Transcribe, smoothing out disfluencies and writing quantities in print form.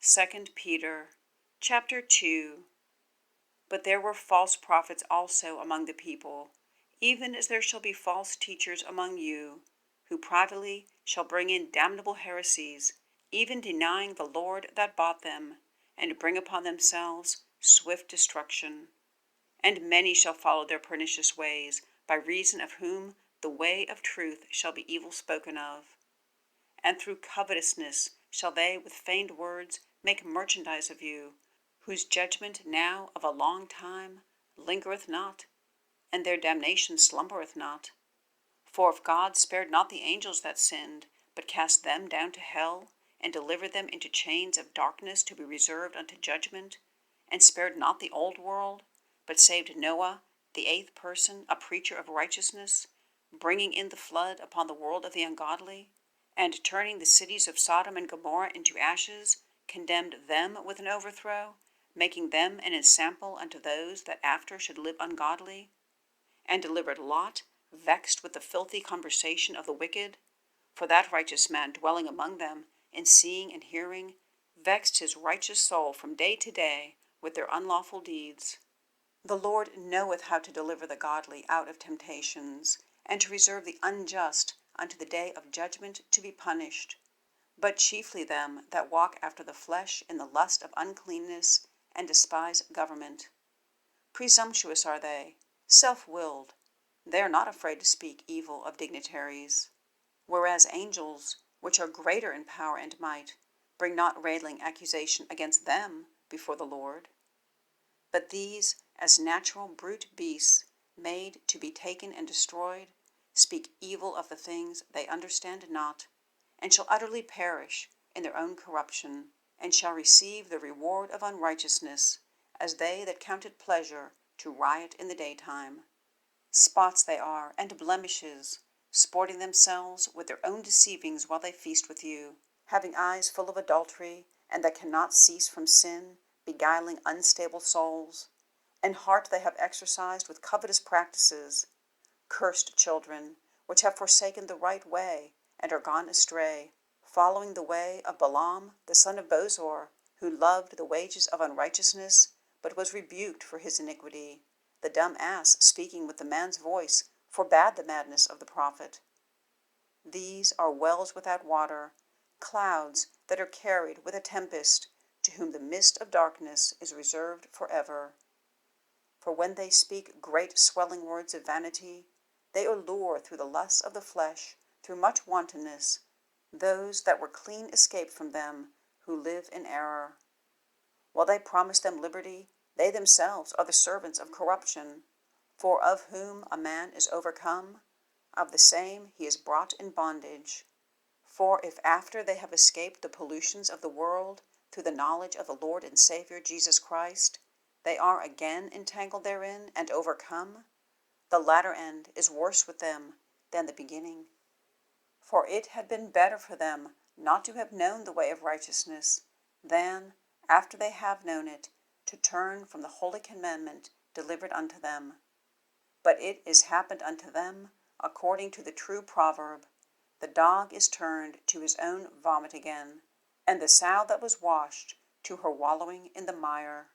2 Peter chapter 2. But there were false prophets also among the people, even as there shall be false teachers among you, who privately shall bring in damnable heresies, even denying the Lord that bought them, and bring upon themselves swift destruction. And many shall follow their pernicious ways, by reason of whom the way of truth shall be evil spoken of. And through covetousness shall they with feigned words make merchandise of you, whose judgment now of a long time lingereth not, and their damnation slumbereth not. For if God spared not the angels that sinned, but cast them down to hell, and delivered them into chains of darkness to be reserved unto judgment, and spared not the old world, but saved Noah, the eighth person, a preacher of righteousness, bringing in the flood upon the world of the ungodly, and turning the cities of Sodom and Gomorrha into ashes, condemned them with an overthrow, making them an ensample unto those that after should live ungodly, and delivered Lot, vexed with the filthy conversation of the wicked, for that righteous man dwelling among them, in seeing and hearing, vexed his righteous soul from day to day with their unlawful deeds. The Lord knoweth how to deliver the godly out of temptations, and to reserve the unjust unto the day of judgment to be punished, but chiefly them that walk after the flesh in the lust of uncleanness, and despise government. Presumptuous are they, self-willed. They are not afraid to speak evil of dignitaries, whereas angels, which are greater in power and might, bring not railing accusation against them before the Lord. But these, as natural brute beasts, made to be taken and destroyed, speak evil of the things they understand not, and shall utterly perish in their own corruption, and shall receive the reward of unrighteousness, as they that count it pleasure to riot in the daytime. Spots they are, and blemishes, sporting themselves with their own deceivings while they feast with you, having eyes full of adultery, and that cannot cease from sin, beguiling unstable souls, and heart they have exercised with covetous practices. Cursed children, which have forsaken the right way, and are gone astray, following the way of Balaam the son of Bosor, who loved the wages of unrighteousness, but was rebuked for his iniquity. The dumb ass, speaking with the man's voice, forbade the madness of the prophet. These are wells without water, clouds that are carried with a tempest, to whom the mist of darkness is reserved forever. For when they speak great swelling words of vanity, they allure through the lusts of the flesh, through much wantonness, those that were clean escaped from them, who live in error. While they promise them liberty, they themselves are the servants of corruption. For of whom a man is overcome, of the same he is brought in bondage. For if after they have escaped the pollutions of the world, through the knowledge of the Lord and Savior Jesus Christ, they are again entangled therein and overcome, the latter end is worse with them than the beginning. For it had been better for them not to have known the way of righteousness, than, after they have known it, to turn from the holy commandment delivered unto them. But it is happened unto them according to the true proverb, the dog is turned to his own vomit again, and the sow that was washed to her wallowing in the mire.